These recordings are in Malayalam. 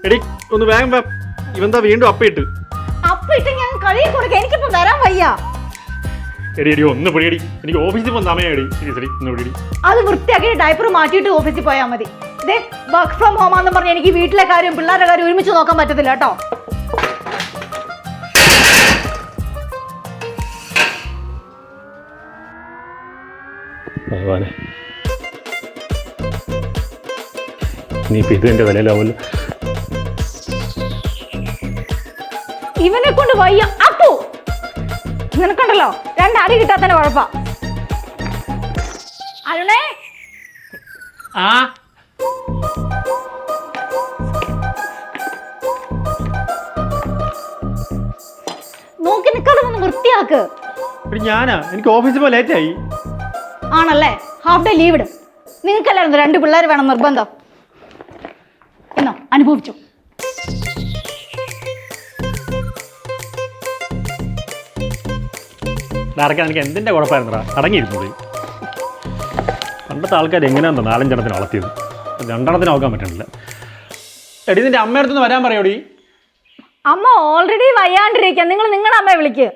എടി ഒന്ന് വേഗം വാ. ഇവന്താ വീണ്ടും അപ്പയിട്ട് ഞാൻ കഴിയെ കൊടുക്കാം. എനിക്കിപ്പോ വരാൻ വയ്യ. എടി എടി ഒന്ന് പിടിയടി, എനിക്ക് ഓഫീസിൽ പോകുന്ന സമയടി. ശരി ഒന്ന് പിടിയടി. അത് വൃത്തിയാക്കി ഡയപ്പർ മാറ്റിയിട്ട് ഓഫീസിൽ പോയാൽ മതി. വർക്ക് ഫ്രം ഹോം ആണെന്ന് പറഞ്ഞ് എനിക്ക് വീട്ടിലെ കാര്യം പിള്ളേരുടെ കാര്യം ഒരുമിച്ച് നോക്കാൻ പറ്റത്തില്ല കേട്ടോ. ഇനിയിപ്പോ ഇത് എന്റെ വിലയിലാവല്ലോ. ഇവനെ കൊണ്ട് വയ്യ. അപ്പു നിനക്കുണ്ടല്ലോ രണ്ടടി കിട്ടാത്തന്നെ കുഴപ്പാ. അരുണേ ആ നോക്കി നിൽക്കാതെ ഒന്ന് വൃത്തിയാക്ക്. ഞാനാ, എനിക്ക് ഓഫീസിൽ പോകാൻ ലേറ്റായി. ആണല്ലേ, ഹാഫ് ഡേ ലീവ് ഇടും. നിങ്ങൾക്കല്ലായിരുന്നു 2 പിള്ളേർ വേണം നിർബന്ധം. എന്നോ അനുഭവിച്ചു. എനിക്ക് എന്തിന്റെ കുഴപ്പമായിരുന്നടാ, അടങ്ങിയിരുന്നു. പണ്ടത്തെ ആൾക്കാർ എങ്ങനെയാണെന്നോ 4-5 എണ്ണത്തിന് വളർത്തിയത്, 2 എണ്ണത്തിന് നോക്കാൻ പറ്റണില്ല. എടി നിന്റെ അമ്മയുടെ അടുത്ത് വരാൻ പറയോടി. അമ്മ ഓൾറെഡി വയ്യാണ്ടിരിക്കുക. നിങ്ങൾ നിങ്ങളുടെ അമ്മയെ വിളിക്കുക.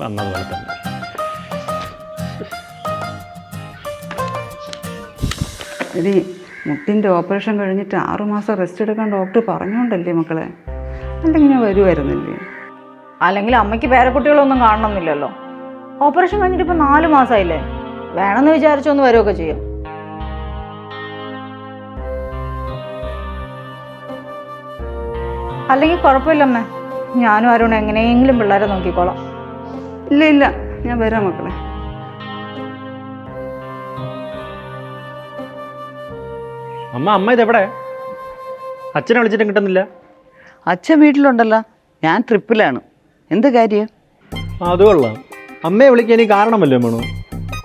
വന്നതുപോലെ തന്നെ. എടി മുട്ടിൻ്റെ ഓപ്പറേഷൻ കഴിഞ്ഞിട്ട് 6 മാസം റെസ്റ്റ് എടുക്കാൻ ഡോക്ടർ പറഞ്ഞോണ്ടല്ലേ മക്കളെ, അല്ലെങ്കിൽ ഞാൻ വരുമായിരുന്നില്ലേ? അല്ലെങ്കിൽ അമ്മയ്ക്ക് പേരക്കുട്ടികളൊന്നും കാണണമെന്നില്ലല്ലോ. ഓപ്പറേഷൻ കഴിഞ്ഞിട്ട് ഇപ്പൊ 4 മാസമായില്ലേ. വേണമെന്ന് വിചാരിച്ചൊന്ന് വരുമൊക്കെ ചെയ്യും. അല്ലെങ്കിൽ കുഴപ്പമില്ലമ്മേ, ഞാനും അരുൺ എങ്ങനെയെങ്കിലും പിള്ളേരെ നോക്കിക്കോളാം. ഇല്ല ഇല്ല, ഞാൻ വരാം മക്കളെ. അമ്മ ഇതെവിടെ? അച്ഛനെ വിളിച്ചിട്ടും കിട്ടുന്നില്ല. അച്ഛൻ വീട്ടിലുണ്ടല്ലോ, ഞാൻ ട്രിപ്പിലാണ്. എന്ത് കാര്യം? അത് കൊള്ളാം. അമ്മയെ വിളിക്കാൻ എനിക്ക് കാരണമല്ലോ വേണു.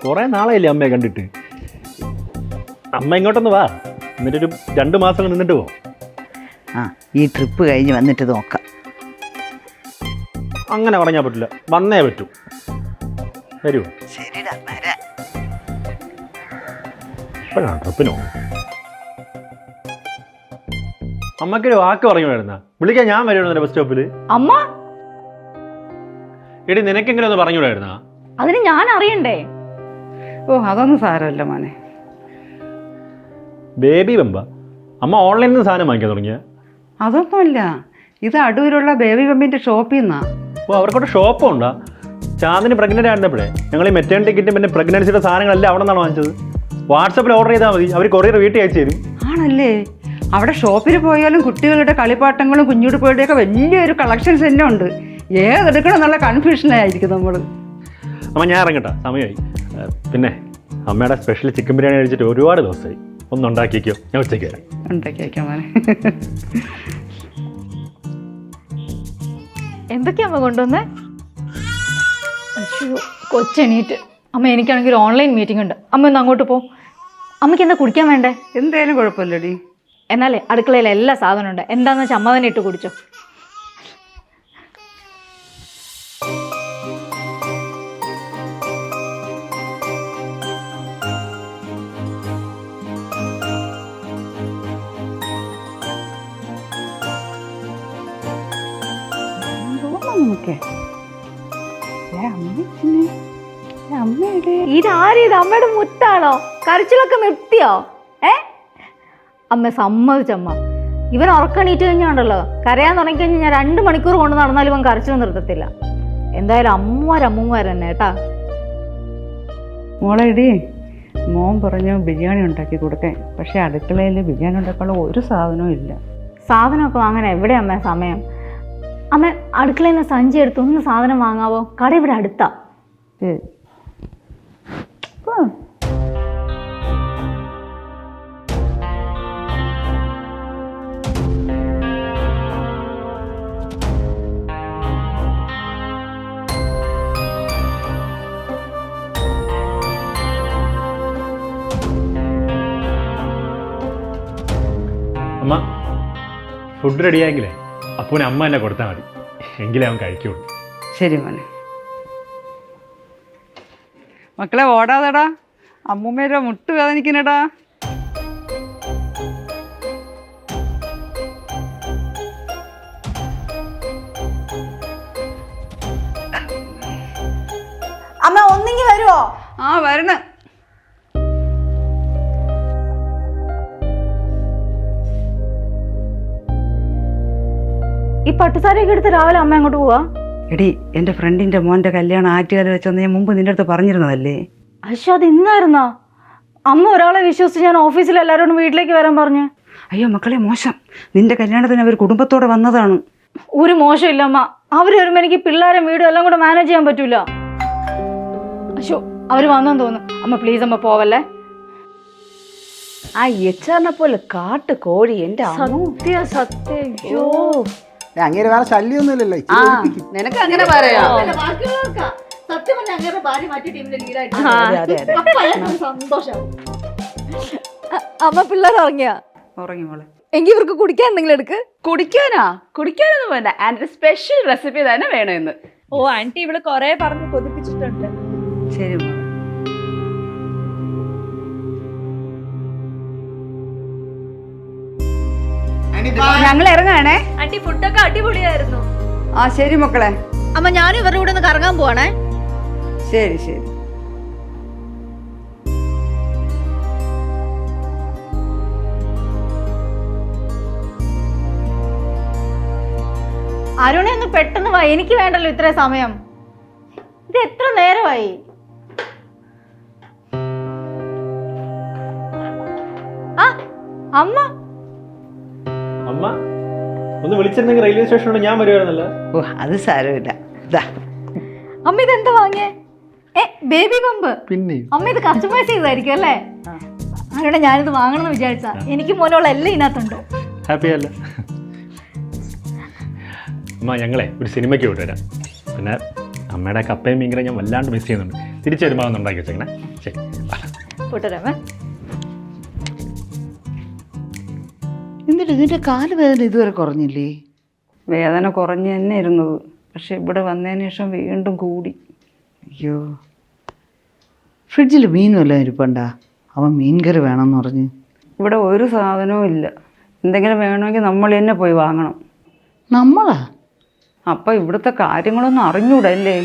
കുറേ നാളെയല്ലേ അമ്മയെ കണ്ടിട്ട്. അമ്മ ഇങ്ങോട്ടൊന്ന് വാ, എന്നിട്ടൊരു 2 മാസം നിന്നിട്ട് പോ. ആ, ഈ ട്രിപ്പ് കഴിഞ്ഞ് വന്നിട്ട് നോക്കാം. അങ്ങനെ പറഞ്ഞാൽ പറ്റില്ല, വന്നേ പറ്റൂ. വരുമോ? ശരിടാ, വരാം. ഇപ്പോഴാണ് ട്രിപ്പിനോ? അമ്മക്കൊരു വാക്ക് പറയുമായിരുന്ന വിളിക്കാൻ ഞാൻ വരുവായിരുന്നു ബസ് സ്റ്റോപ്പിൽ. അമ്മ എടി നിനക്കെങ്കിലും ഒന്ന് പറഞ്ഞുകൂടായിരുന്ന? അതിന് ഞാൻ അറിയണ്ടേ? ഓ, അതൊന്നും സാരമല്ല മോനെ. ബേബി ബമ്പ അമ്മ ഓൺലൈനിൽ നിന്ന് സാധനം വാങ്ങിക്കാൻ തുടങ്ങിയ? അതൊന്നുമല്ല, ഇത് അടൂരുള്ള ബേബി ബമ്പിന്റെ ഷോപ്പിൽ നിന്നാ. ഓ, അവർക്കോട്ട് ഷോപ്പും ഉണ്ടാ? ചാന്ദിന് പ്രഗ്നന്റ് ആയിരുന്നപ്പോഴേ ഞങ്ങൾ ഈ മെറ്റേൺ ടിക്കറ്റും പിന്നെ പ്രഗ്നൻസിയുടെ സാധനങ്ങളെല്ലാം അവിടെ നിന്നാണ് വാങ്ങിച്ചത്. വാട്സപ്പിൽ ഓർഡർ ചെയ്താൽ മതി, അവർ കൊറിയർ വീട്ടിൽ അയച്ചു തരും. ആണല്ലേ? അവിടെ ഷോപ്പിൽ പോയാലും കുട്ടികളുടെ കളിപ്പാട്ടങ്ങളും കുഞ്ഞുടുപ്പുകളുടെയൊക്കെ വലിയൊരു കളക്ഷൻസ് തന്നെ ഉണ്ട്. ഏതെടുക്കണം എന്നുള്ള കൺഫ്യൂഷനായിരിക്കും നമ്മൾ. അമ്മ ഞാൻ ഇറങ്ങട്ടെ, സമയമായി. പിന്നെ അമ്മയുടെ സ്പെഷ്യൽ ചിക്കൻ ബിരിയാണി കഴിച്ചിട്ട് ഒരുപാട് ദിവസമായി. ഒന്ന് ഉണ്ടാക്കിക്കോ, ഞാൻ ഉച്ചയ്ക്ക് വരാം. ഉണ്ടാക്കി വയ്ക്കാം മോനെ. എന്തൊക്കെയാ അമ്മ കൊണ്ടുവന്നേ? കൊച്ചെണീറ്റ്. അമ്മ എനിക്കാണെങ്കിൽ ഓൺലൈൻ മീറ്റിംഗ് ഉണ്ട്. അമ്മ ഒന്ന് അങ്ങോട്ട് പോ. അമ്മയ്ക്ക് എന്താ കുടിക്കാൻ വേണ്ടേ? എന്തായാലും കുഴപ്പമില്ലടി. എന്നാലേ അടുക്കളയിൽ എല്ലാ സാധനവും ഉണ്ട്. എന്താന്ന് വെച്ചാൽ അമ്മ തന്നെ ഇട്ട് കുടിച്ചോ. ഇതാരും ഇത് അമ്മയുടെ മുത്താണോ? കരച്ചിലൊക്കെ നിർത്തിയോ? അമ്മ സമ്മതിച്ചമ്മ. ഇവൻ ഉറക്കണീറ്റ് കഴിഞ്ഞാണ്ടല്ലോ കരയാൻ തുടങ്ങിക്കഴിഞ്ഞാൽ ഞാൻ 2 മണിക്കൂർ കൊണ്ട് നടന്നാലും ഇവൻ കരച്ചിൽ നിർത്തത്തില്ല. എന്തായാലും അമ്മമാർ തന്നെ കേട്ടാ. മോളെ ഇടി, മോൻ പറഞ്ഞു ബിരിയാണി ഉണ്ടാക്കി കൊടുക്കാൻ. പക്ഷെ അടുക്കളയിൽ ബിരിയാണി ഉണ്ടാക്കാനുള്ള ഒരു സാധനവും ഇല്ല. സാധനമൊക്കെ വാങ്ങാൻ എവിടെ അമ്മ സമയം? അമ്മ അടുക്കളയിൽ നിന്ന് സഞ്ചി എടുത്ത് ഒന്ന് സാധനം വാങ്ങാവോ? കട ഇവിടെ അടുത്താ. അമ്മ ഫുഡ് റെഡിയായെങ്കിലേ അപ്പൂനെ അമ്മ എന്നെ കൊടുത്താൽ മതി, എങ്കിലേ അവൻ കഴിക്കുള്ളൂ. ശരി മോനെ. മക്കളെ ഓടാതെടാ, അമ്മൂമ്മയുടെ മുട്ട് വേദനിക്കുന്നടാ. വരുമോ? ആ വരണ. ഈ പട്ടുസാരിയൊക്കെ എടുത്ത് രാവിലെ അമ്മ അങ്ങോട്ട് പോവാ? എടി എൻ്റെ ഫ്രണ്ടിൻ്റെ മോൻ്റെ കല്യാണം ആറ്റുകാലം വെച്ചെന്ന് ഞാൻ മുമ്പ് നിൻ്റെ അടുത്ത് പറഞ്ഞിരുന്നതല്ലേ? അശ്വ അത് ഇന്നായിരുന്നാ? അമ്മ ഒരാളെ വിശ്വസിച്ച് ഞാൻ ഓഫീസിൽ എല്ലാവരോടും വീട്ടിലേക്ക് വരാൻ പറഞ്ഞു. അയ്യോ മക്കളെ മോശം, നിന്റെ കല്യാണത്തിന് അവർ കുടുംബത്തോടെ വന്നതാണ്. ഒരു മോശമില്ല അമ്മ. അവര് വരുമ്പോ എനിക്ക് പിള്ളേരെ വീടും എല്ലാം കൂടെ മാനേജ് ചെയ്യാൻ പറ്റൂല. അശോ അവര് വന്നെന്ന് തോന്നുന്നു. അമ്മ പ്ലീസ് അമ്മ പോവല്ലേ. ആ യച്ചാറിനെ പോലെ കാട്ട് കോഴി എന്റെ സത്യ സത്യം. അയ്യോ അങ്ങനെ വേറെ ശല്യമൊന്നുമില്ലല്ലോ. ആ നിനക്ക് അങ്ങനെ പറയാം. അമ്മ പിള്ളേർ ഇറങ്ങിയ ഉറങ്ങി മോളെ. എങ്കിൽ ഇവർക്ക് കുടിക്കാൻ എന്തെങ്കിലും എടുക്ക്. കുടിക്കാനൊന്നും വേണ്ട, ആന്റി സ്പെഷ്യൽ റെസിപ്പി തന്നെ വേണമെന്ന്. ഓ ആന്റി ഇവിടെ കൊറേ പറഞ്ഞ് കൊതിപ്പിച്ചിട്ടുണ്ട്. ശരി മോളെ. ഞങ്ങൾ ഇറങ്ങാണേ. ആന്റി ഫുഡൊക്കെ അടിപൊളിയായിരുന്നു. ആ ശരി മക്കളെ. അമ്മ ഞാനും ഇവരുടെ കൂടെ ഒന്ന് കറങ്ങാൻ പോവാണേ. ശരി ശരി. അരുണെ ഒന്ന് പെട്ടെന്ന് വാ, എനിക്ക് വേണ്ടല്ലോ ഇത്ര സമയം. ഇത് എത്ര നേരമായി? ആ അമ്മ അമ്മ ഒന്ന് വിളിച്ചിരുന്നെങ്കിൽ റെയിൽവേ സ്റ്റേഷനോട് ഞാൻ വരുമായിരുന്നല്ലോ. ഓ അത് സാരമില്ല. ഇതാ അമ്മ ഇതെന്താ വാങ്ങിയേ? Baby pump. പിന്നെ അമ്മ ഇത് കസ്റ്റമൈസ് ചെയ്തായിരിക്കും അല്ലേ? അരുണെ ഞാനിത് വാങ്ങണമെന്ന് വിചാരിച്ചാ. എനിക്ക് മോനുള്ള എല്ലാം ഇതിനകത്തുണ്ട്. ഹാപ്പി അല്ല അമ്മ? ഞങ്ങളെ ഒരു സിനിമയ്ക്ക് വിട്ടുതരാം. പിന്നെ അമ്മയുടെ കപ്പയും മീൻകറി ഞാൻ വല്ലാണ്ട് മിസ് ചെയ്യുന്നുണ്ട്. തിരിച്ചു വരുമ്പോൾ ഒന്ന് ഉണ്ടാക്കി വെച്ചേക്കണേ. ശരി കൂട്ടരാമേ. എന്നിട്ട് ഇതിന്റെ കാല് വേദന ഇതുവരെ കുറഞ്ഞില്ലേ? വേദന കുറഞ്ഞു തന്നെ ഇരുന്നത്, പക്ഷെ ഇവിടെ വന്നതിന് ശേഷം വീണ്ടും കൂടി. അയ്യോ, ഫ്രിഡ്ജിൽ മീൻ വല്ലതും ഇരിപ്പണ്ടാ? അവൻ മീൻകറി വേണമെന്ന് പറഞ്ഞ്. ഇവിടെ ഒരു സാധനവും ഇല്ല. എന്തെങ്കിലും വേണമെങ്കിൽ നമ്മൾ തന്നെ പോയി വാങ്ങണം. നമ്മളാ? അപ്പം ഇവിടുത്തെ കാര്യങ്ങളൊന്നും അറിഞ്ഞൂടല്ലേ?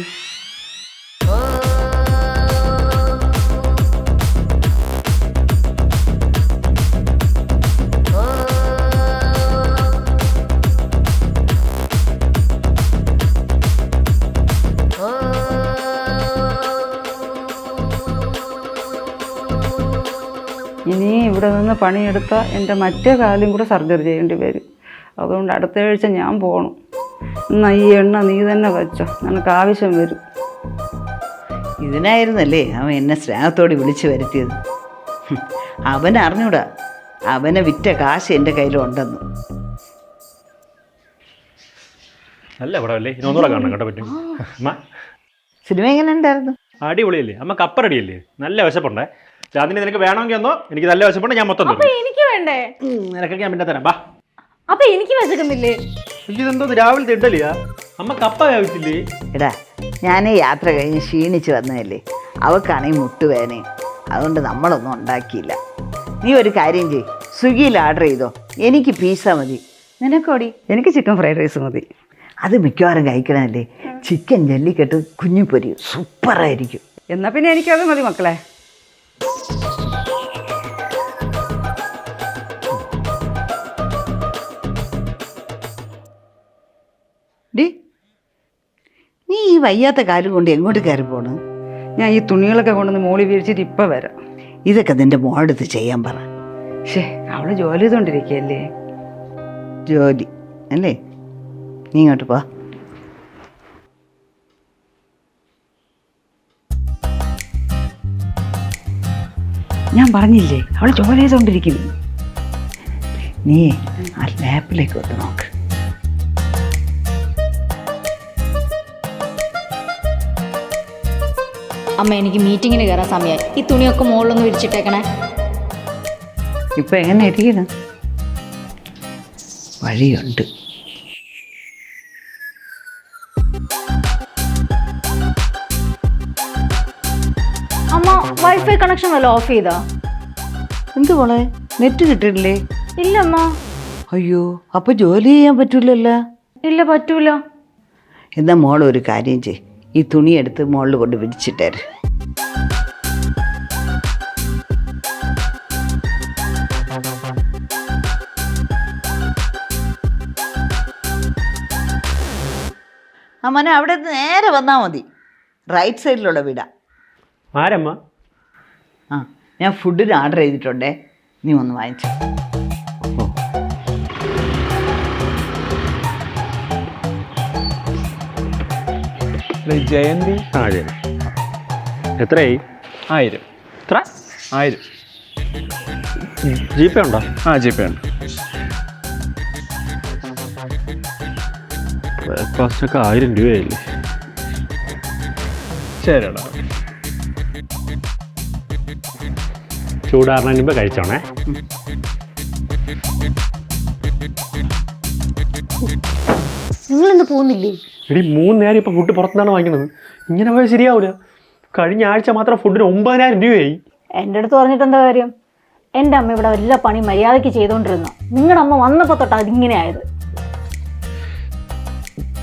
ഇനി ഇവിടെ നിന്ന് പണിയെടുത്താൽ എൻ്റെ മറ്റേ കാലും കൂടെ സർജറി ചെയ്യേണ്ടി വരും. അതുകൊണ്ട് അടുത്ത ആഴ്ച ഞാൻ പോകണം. എന്നാൽ ഈ എണ്ണ നീ തന്നെ വെച്ചോ, നിനക്ക് ആവശ്യം വരും. ഇതിനായിരുന്നല്ലേ അവൻ എന്നെ സ്നേഹത്തോടെ വിളിച്ചു വരുത്തിയത്. അവനറിഞ്ഞൂടാ അവനെ വിറ്റ കാശ് എൻ്റെ കയ്യിലുണ്ടെന്ന്. നല്ല പടമല്ലേ? ഇനി ഒന്നുകൂടെ കാണണം കേട്ടോ. പറ്റും അമ്മ? സിനിമ എങ്ങനെ ഉണ്ടായിരുന്നു? അടിപൊളിയല്ലേ അമ്മ? കപ്പ റെഡിയല്ലേ? നല്ല വിശപ്പുണ്ടേ. അതിന് നിനക്ക് വേണമെങ്കിൽ ഒന്നോ? എനിക്ക് നല്ല വിശപ്പുണ്ട്, ഞാൻ മൊത്തം അപ്പൊ എനിക്ക് വേണ്ടേ? നിനക്കൊക്കെ ഞാൻ പിന്നെ തരാം. ബാ. അപ്പൊ എനിക്ക് വിശക്കുന്നില്ലേ? ഇതെന്തോ രാവിലെ തിണ്ടലിയാ അമ്മ? കപ്പ വേവിച്ചില്ലേ? എടാ ഞാൻ യാത്ര കഴിഞ്ഞ് ക്ഷീണിച്ച് വന്നതല്ലേ, അവൾക്കാണെങ്കിൽ മുട്ടുവേനയും. അതുകൊണ്ട് നമ്മളൊന്നും ഉണ്ടാക്കിയില്ല. നീ ഒരു കാര്യം ചെയ്യ്, സ്വിഗ്ഗിയിൽ ഓർഡർ ചെയ്തോ. എനിക്ക് പിസ്സ മതി. നിനക്കോടി? എനിക്ക് ചിക്കൻ ഫ്രൈഡ് റൈസ് മതി. അത് മിക്കവാറും കഴിക്കണമല്ലേ. ചിക്കൻ ജല്ലിക്കെട്ട് കുഞ്ഞിപ്പൊരി സൂപ്പറായിരിക്കും. എന്നാൽ പിന്നെ എനിക്കത് മതി മക്കളെ. ഡി, നീ ഈ വയ്യാത്ത കാലം കൊണ്ട് എങ്ങോട്ട് കയറി പോണ്? ഞാൻ ഈ തുണികളൊക്കെ കൊണ്ടുവന്ന് മോളി വീഴ്ചിട്ട് ഇപ്പം വരാം. ഇതൊക്കെ നിന്റെ മോളെടുത്ത് ചെയ്യാൻ പറ. ശേ, അവള് ജോലി ചെയ്തുകൊണ്ടിരിക്കുകയല്ലേ. ജോലി അല്ലേ? നീ ഇങ്ങോട്ട് പോ. ഞാൻ പറഞ്ഞില്ലേ അവൾ ജോലി ചെയ്തുകൊണ്ടിരിക്കുന്നു. നീ ആ ലാപ്പിലേക്ക് ഒന്ന് നോക്ക്. അമ്മ എനിക്ക് മീറ്റിങ്ങിന് കയറാൻ സമയമായി. ഈ തുണിയൊക്കെ മുകളിലൊന്ന് വിരിച്ചിട്ടേക്കണേ. ഇപ്പം എങ്ങനെ ഇരിക്കണം? വഴിയുണ്ട്. അമ്മ വൈഫൈ കണക്ഷൻ വല്ല ഓഫ് ചെയ്താ? എന്ത് മോളെ, നെറ്റ് കിട്ടില്ലേ? ഇല്ലമ്മ. അയ്യോ, അപ്പൊ ജോലി ചെയ്യാൻ പറ്റൂലല്ലോ. ഇല്ല പറ്റൂല. എന്നാ മോൾ ഒരു കാര്യം ചെയ്യ്, ഈ തുണിയെടുത്ത് മോളിൽ കൊണ്ട് വിരിച്ചിട്ടേര്. ആ മോനെ അവിടെ നിന്ന് നേരെ വന്നാൽ മതി, റൈറ്റ് സൈഡിലുള്ള വീടാ. ആരമ്മ? ആ ഞാൻ ഫുഡിന് ഓർഡർ ചെയ്തിട്ടുണ്ടേ, നീ ഒന്ന് വാങ്ങിച്ചു. ജയന്തി ആ ശരി. എത്രയായി? 1000. എത്ര? 1000. ജി പേ ഉണ്ടോ? ആ ജി പേ ഉണ്ട്. ബ്രേക്ക്ഫാസ്റ്റൊക്കെ 1000 രൂപയായില്ലേ? ശരിടാ. ചൂടാറിന് മുമ്പ് കഴിച്ചോണേ. നിങ്ങളിന്ന് പോകുന്നില്ലേ? എടി 3 നേരം ഇപ്പം ഫുഡ് പുറത്തുനിന്നാണ് വാങ്ങിക്കുന്നത്. ഇങ്ങനെ പോയാൽ ശരിയാവില്ല. കഴിഞ്ഞ ആഴ്ച മാത്രം ഫുഡിന് 9000 രൂപയായി. എൻ്റെ അടുത്ത് പറഞ്ഞിട്ട് എന്താ കാര്യം? എൻ്റെ അമ്മ ഇവിടെ എല്ലാ പണി മര്യാദയ്ക്ക് ചെയ്തുകൊണ്ടിരുന്നു. നിങ്ങളുടെ അമ്മ വന്നപ്പോൾ തൊട്ട് അതിങ്ങനെ ആയത്.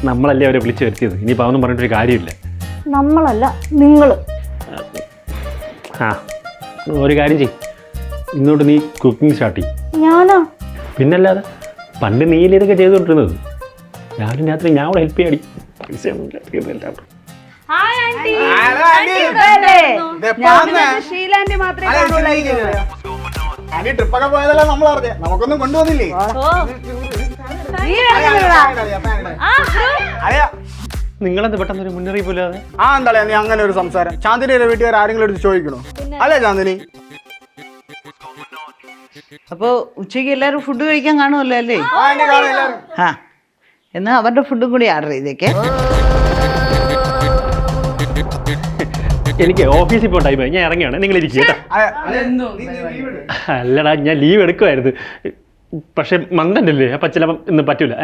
നമ്മളല്ലേ അവരെ വിളിച്ചു വരുത്തിയത്. ഇനിയിപ്പോൾ അതൊന്നും പറഞ്ഞിട്ടൊരു കാര്യമില്ല. നമ്മളല്ല, നിങ്ങൾ. ആ ഒരു കാര്യം ചെയ്യും, ഇന്നോട്ട് നീ കുക്കിംഗ് സ്റ്റാർട്ട് ചെയ്യും. ഞാനാ? പിന്നല്ലാതെ പണ്ട് നീല ഇതൊക്കെ ചെയ്തുകൊണ്ടിരുന്നത്. ഞാനും രാത്രി ഞാൻ അവിടെ ഹെൽപ്പ് ചെയ്യാടി. പൈസ ഹായ് ആന്റി. ഷീലാൻറ്റി മാത്രമേ ട്രിപ്പൊക്കെ പോയതല്ല നമ്മൾ അറിഞ്ഞ, നമുക്കൊന്നും കൊണ്ടുവന്നില്ലേ? നിങ്ങളെന്ത് പെട്ടെന്നൊരു മുന്നറിയിപ്പില്ലാതെ? ആ എന്താ നീ അങ്ങനെ ഒരു സംസാരം? ചാന്ദിനിയുടെ വീട്ടുകാർ ആരെങ്കിലും എടുത്ത് ചോദിക്കണോ? അല്ലേ ചാന്ദിനി? അപ്പോൾ ഉച്ചയ്ക്ക് എല്ലാവരും ഫുഡ് കഴിക്കാൻ കാണുമല്ലോ അല്ലേ? ആ എന്നാൽ അവരുടെ ഫുഡും കൂടി ഓർഡർ ചെയ്തേക്കേ. എനിക്ക് ഓഫീസിൽ പോകാൻ ടൈമായി, ഞാൻ ഇറങ്ങിയാണ്. നിങ്ങൾ ഇരിക്കുക കേട്ടോ. അല്ലടാ, ഞാൻ ലീവ് എടുക്കുമായിരുന്നു. പക്ഷെ മന്ദല്ലേ, അപ്പം ചിലപ്പം ഇന്ന് പറ്റൂല.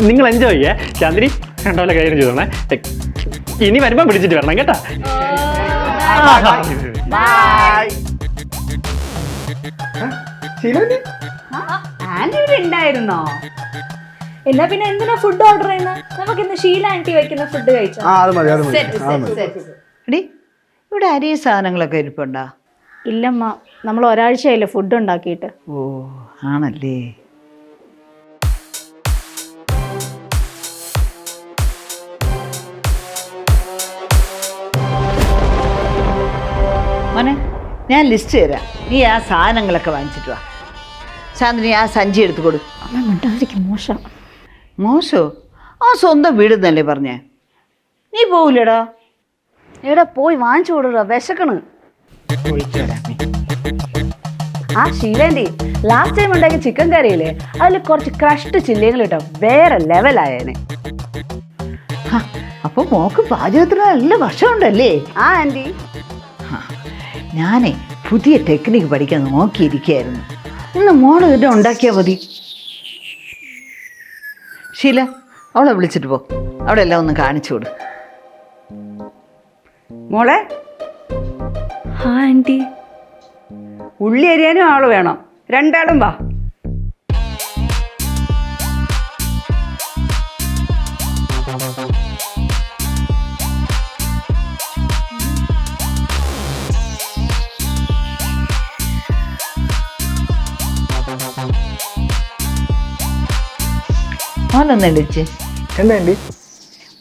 നിങ്ങൾ എൻജോയ് ചെയ്യേ. ചാന്ദിനി രണ്ടോലെ കൈകാര്യം ചെയ്തോണേ. ഇനി വരുമ്പോൾ വിളിച്ചിട്ട് വരണം കേട്ടാ. ആന്റി ഇവിടെ ഉണ്ടായിരുന്നോ? എന്നാ പിന്നെ എന്തിനാ ഫുഡ് ഓർഡർ ചെയ്യുന്നത്? നമുക്ക് ഇന്ന് ഷീല ആന്റി വെക്കുന്ന ഫുഡ് കഴിച്ചോ? അത് മതി, അത് മതി. എടി ഇവിടെ അരി സാധനങ്ങളൊക്കെ ഇരിപ്പുണ്ടോ? ഇല്ലമ്മ, നമ്മൾ ഒരാഴ്ചയായില്ലേ ഫുഡ് ഉണ്ടാക്കിയിട്ട്. ഓ ആണല്ലേ. മോനെ ഞാൻ ലിസ്റ്റ് തരാം, നീ ആ സാധനങ്ങളൊക്കെ വാങ്ങിച്ചിട്ട് വാ. ചാന്ദിനി ആ സഞ്ചി എടുത്തു കൊടു. അമ്മ മിണ്ടാതിരിക്കും, മോശം. മോശോ? ആ സ്വന്തം വീടെന്നല്ലേ പറഞ്ഞേ? നീ പോവില്ലടാ. എവിടെ പോയി വാങ്ങിച്ചു കൊടുക്കുക, വിശക്കണ്. ആ ഷീലാൻറ്റി ലാസ്റ്റ് ടൈം ഉണ്ടാക്കിയ ചിക്കൻ കറിയില്ലേ, അതിൽ കുറച്ച് ക്രഷ്ഡ് ചില്ലികൾ ഇട്ടോ, വേറെ ലെവലായേനെ. അപ്പോൾ മോക്ക് പാചകത്തിന് നല്ല വശമുണ്ടല്ലേ? ആ ആൻറ്റി, ഞാനേ പുതിയ ടെക്നിക്ക് പഠിക്കാൻ നോക്കിയിരിക്കുകയായിരുന്നു. ഇന്ന് മോള് ഇതിൻ്റെ ഉണ്ടാക്കിയാൽ മതി. ഷീല അവളെ വിളിച്ചിട്ട് പോ, അവിടെ എല്ലാം ഒന്ന് കാണിച്ചു കൊടു. മോളെ ആ ആന്റി. ഉള്ളി അരിയാനും ആള് വേണം, രണ്ടാളും വാ. മോനൊന്ന് എളിച്ച്. എന്താ ആന്റി?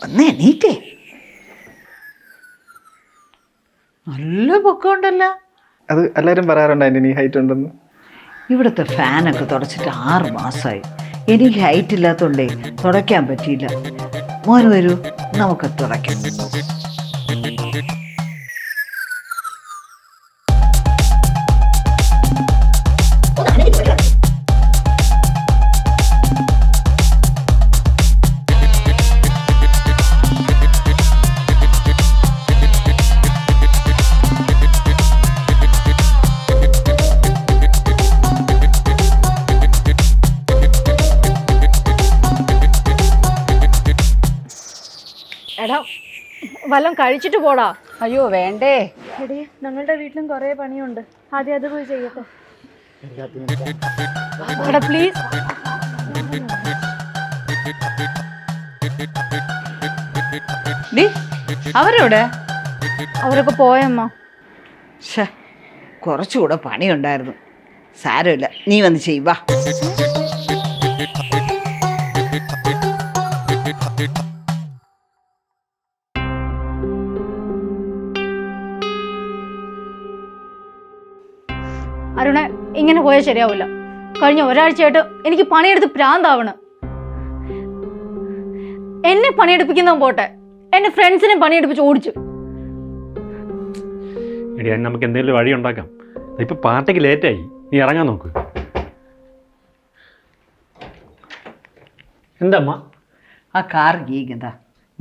ഒന്ന് എണീറ്റേ. നല്ല പൊക്കമുണ്ടല്ലോ. അത് എല്ലാവരും പറയാറുണ്ട് ആന്റി നീ ഹൈറ്റ് ഉണ്ടെന്ന്. ഇവിടുത്തെ ഫാനൊക്കെ തുടച്ചിട്ട് 6 മാസമായി. എനിക്ക് ഹൈറ്റ് ഇല്ലാത്തതുകൊണ്ടേ തുടയ്ക്കാൻ പറ്റിയില്ല. മോന് വരൂ, നമുക്ക് തുടയ്ക്കാം. എടാ വല്ലതും കഴിച്ചിട്ട് പോടാ. അയ്യോ വേണ്ടേ. എടീ, ഞങ്ങളുടെ വീട്ടിലും കുറേ പണിയുണ്ട്. ആദ്യം അത് പോയി ചെയ്യട്ടെ. എടാ പ്ലീസ്. അവരെവിടെ? അവരൊക്കെ പോയമ്മ. കുറച്ചുകൂടെ പണിയുണ്ടായിരുന്നു. സാരമില്ല, നീ വന്ന് ചെയ്യുവാ. ഇങ്ങനെ പോയാൽ ശരിയാവില്ല. കഴിഞ്ഞ ഒരാഴ്ചയായിട്ട് എനിക്ക് പണിയെടുത്ത് പ്രാന്താവണം. എന്നെ പണിയെടുപ്പിക്കുന്നവൻ പോട്ടെ, എന്റെ ഫ്രണ്ട്സിനെ പണിയെടുപ്പിച്ച് ഓടിച്ചു. എടി അതിന് നമുക്ക് എന്തെങ്കിലും വഴി ഉണ്ടാക്കാം. ഇപ്പൊ പാർട്ടിക്ക് ലേറ്റായി, നീ ഇറങ്ങാൻ നോക്ക്. എന്താ അമ്മ? ആ കാർ ഗീകന്താ,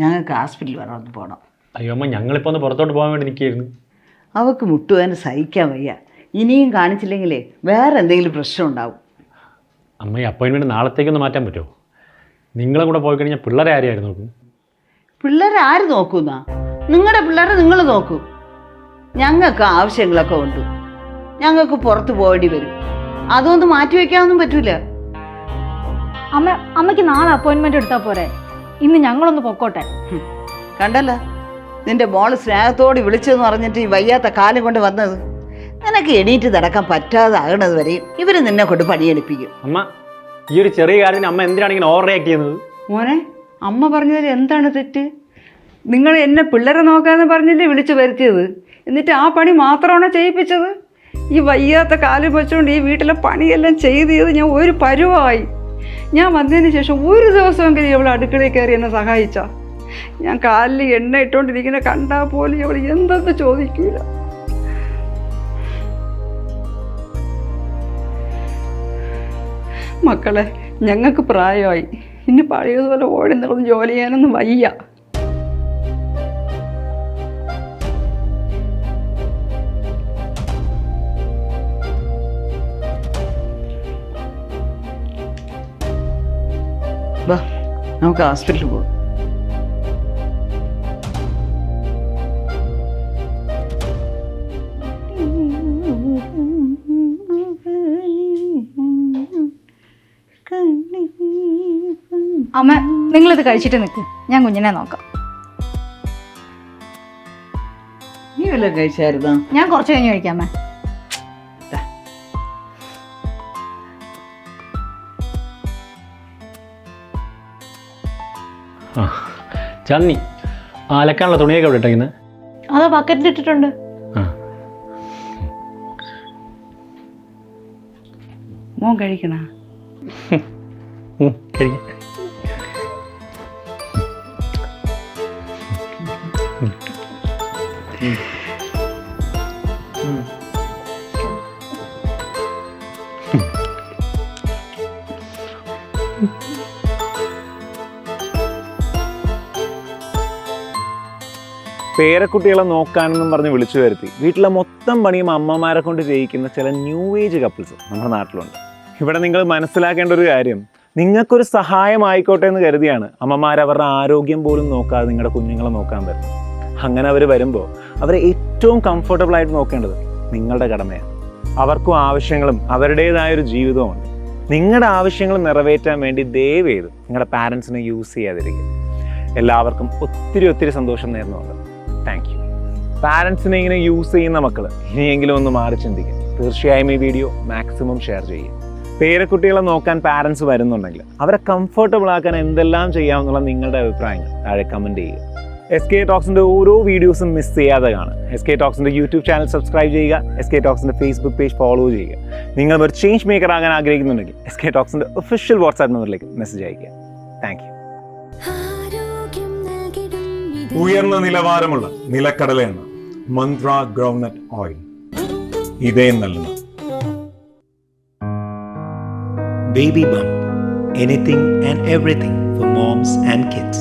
ഞങ്ങൾക്ക് ഹോസ്പിറ്റലിൽ വരെ ഒന്ന് പോകണം. അയ്യോ അമ്മ, ഞങ്ങളിപ്പോൾ ഒന്ന് പുറത്തോട്ട് പോകാൻ വേണ്ടി നിൽക്കുകയായിരുന്നു. അവൾക്ക് മുട്ടുവാൻ സഹിക്കാൻ വയ്യ. ഇനിയും കാണിച്ചില്ലെങ്കിലേ വേറെ എന്തെങ്കിലും പ്രശ്നം ഉണ്ടാവും. അമ്മ, ഈ അപ്പോയിൻമെൻറ്റ് നാളത്തേക്കൊന്ന് മാറ്റാൻ പറ്റുമോ? നിങ്ങളെ കൂടെ പോയി കഴിഞ്ഞാൽ പിള്ളേരെ ആരെയായിരുന്നു നോക്കും? പിള്ളേരെ ആര് നോക്കുന്ന? നിങ്ങളുടെ പിള്ളേരെ നിങ്ങൾ നോക്കൂ. ഞങ്ങൾക്ക് ആവശ്യങ്ങളൊക്കെ ഉണ്ട്. ഞങ്ങൾക്ക് പുറത്ത് പോകേണ്ടി വരും. അതൊന്നും മാറ്റി വയ്ക്കാനൊന്നും പറ്റൂല. അമ്മയ്ക്ക് നാളെ അപ്പോയിൻമെന്റ് എടുത്താൽ പോരെ? ഇന്ന് ഞങ്ങളൊന്ന് പൊക്കോട്ടെ. കണ്ടല്ല, നിന്റെ മോള് സ്നേഹത്തോട് വിളിച്ചെന്ന് പറഞ്ഞിട്ട് ഈ വയ്യാത്ത കാലം കൊണ്ട് വന്നത്. നിനക്ക് എണീറ്റ് നടക്കാൻ പറ്റാതാകണത് വരെയും ഇവര് നിന്നെ കൊണ്ട് പണിയെടുപ്പിക്കും. അമ്മ, ഈ ഒരു ചെറിയ കാര്യത്തിന് അമ്മ എന്തിനാണ് ഇങ്ങനെ ഓവർ റിയാക്ട് ചെയ്യുന്നത്? മോനെ, അമ്മ പറഞ്ഞതിൽ എന്താണ് തെറ്റ്? നിങ്ങൾ എന്നെ പിള്ളേരെ നോക്കാന്ന് പറഞ്ഞില്ലേ വിളിച്ചു വരുത്തിയത്? എന്നിട്ട് ആ പണി മാത്രമാണോ ചെയ്യിപ്പിച്ചത്? ഈ വയ്യാത്ത കാലം വെച്ചുകൊണ്ട് ഈ വീട്ടിലെ പണിയെല്ലാം ചെയ്ത് ഞാൻ ഒരു പരുവായി. ഞാൻ വന്നതിന് ശേഷം ഒരു ദിവസമെങ്കിലും ഇവൾ അടുക്കളയിൽ കയറി എന്നെ സഹായിച്ച. ഞാൻ കാലിൽ എണ്ണ ഇട്ടുകൊണ്ടിരിക്കുന്ന കണ്ടാൽ പോലും ഇവൾ എന്തെന്ന് ചോദിക്കൂല. മക്കളെ, ഞങ്ങൾക്ക് പ്രായമായി. ഇനി പഴയതുപോലെ ഓടി നടന്ന് ജോലി ചെയ്യാനൊന്നും വയ്യ. വാ, നമുക്ക് ഹോസ്പിറ്റലിൽ പോകും. അമ്മ, നിങ്ങളിത് കഴിച്ചിട്ട് നിൽക്കും, ഞാൻ കുഞ്ഞിനെ നോക്കാം. നീ വല്ലതും കഴിച്ചായിരുന്നോ? ഞാൻ കുറച്ച് കഴിഞ്ഞ് കഴിക്കാമേ. ചന്നി, അലക്കാനുള്ള തുണിയൊക്കെ എവിടെ ഇട്ടേക്കുന്നത്? അതോ ബക്കറ്റിലിട്ടിട്ടുണ്ട്. മോൻ കഴിക്കണ? കഴിക്കാം. പേരക്കുട്ടികളെ നോക്കാനെന്നും പറഞ്ഞ് വിളിച്ചു വരുത്തി വീട്ടിലെ മൊത്തം പണിയും അമ്മമാരെ കൊണ്ട് ചെയ്യിക്കുന്ന ചില ന്യൂ ഏജ് കപ്പിൾസ് നമ്മുടെ നാട്ടിലുണ്ട്. ഇവിടെ നിങ്ങൾ മനസ്സിലാക്കേണ്ട ഒരു കാര്യം, നിങ്ങൾക്കൊരു സഹായമായിക്കോട്ടെ എന്ന് കരുതിയാണ് അമ്മമാർ അവരുടെ ആരോഗ്യം പോലും നോക്കാതെ നിങ്ങളുടെ കുഞ്ഞുങ്ങളെ നോക്കാൻ വരുന്നത്. അങ്ങനെ അവർ വരുമ്പോൾ അവരെ ഏറ്റവും കംഫർട്ടബിൾ ആയിട്ട് നോക്കേണ്ടത് നിങ്ങളുടെ കടമയാണ്. അവർക്കും ആവശ്യങ്ങളും അവരുടേതായൊരു ജീവിതമുണ്ട്. നിങ്ങളുടെ ആവശ്യങ്ങൾ നിറവേറ്റാൻ വേണ്ടി ദയവ് ചെയ്ത് നിങ്ങളുടെ പാരൻസിനെ യൂസ് ചെയ്യാതിരിക്കുക. എല്ലാവർക്കും ഒത്തിരി സന്തോഷം നേർന്നുണ്ട്. Thank you. പാരൻസിനെ ഇങ്ങനെ യൂസ് ചെയ്യുന്ന മക്കൾ ഇനിയെങ്കിലും ഒന്ന് മാറി ചിന്തിക്കുക. തീർച്ചയായും ഈ വീഡിയോ മാക്സിമം ഷെയർ ചെയ്യുക. പേരക്കുട്ടികളെ നോക്കാൻ പാരൻസ് വരുന്നുണ്ടെങ്കിൽ അവരെ കംഫർട്ടബിൾ ആക്കാൻ എന്തെല്ലാം ചെയ്യാമെന്നുള്ള നിങ്ങളുടെ അഭിപ്രായങ്ങൾ താഴെ കമൻറ്റ് ചെയ്യുക. SK ടോക്സിൻ്റെ ഓരോ വീഡിയോസും മിസ് ചെയ്യാതെ കാണുക. SK ടോക്സിൻ്റെ യൂട്യൂബ് ചാനൽ സബ്സ്ക്രൈബ് ചെയ്യുക. SK ടോക്സിൻ്റെ ഫേസ്ബുക്ക് പേജ് ഫോളോ ചെയ്യുക. നിങ്ങൾ ഒരു ചേഞ്ച് മേക്കർ ആകാൻ ആഗ്രഹിക്കുന്നുണ്ടെങ്കിൽ SK ടോക്സിൻ്റെ ഒഫീഷ്യൽ വാട്സാപ്പ് നമ്പറിലേക്ക് മെസ്സേജ് അയയ്ക്കുക. Thank you. ഉയർന്ന നിലവാരമുള്ള നിലക്കടല എണ്ണ, മന്ത്ര ഗ്രൗണ്ട്നട്ട് ഓയിൽ, ഇതയം നൽകുന്നു. Baby Bump, anything and everything for moms and kids.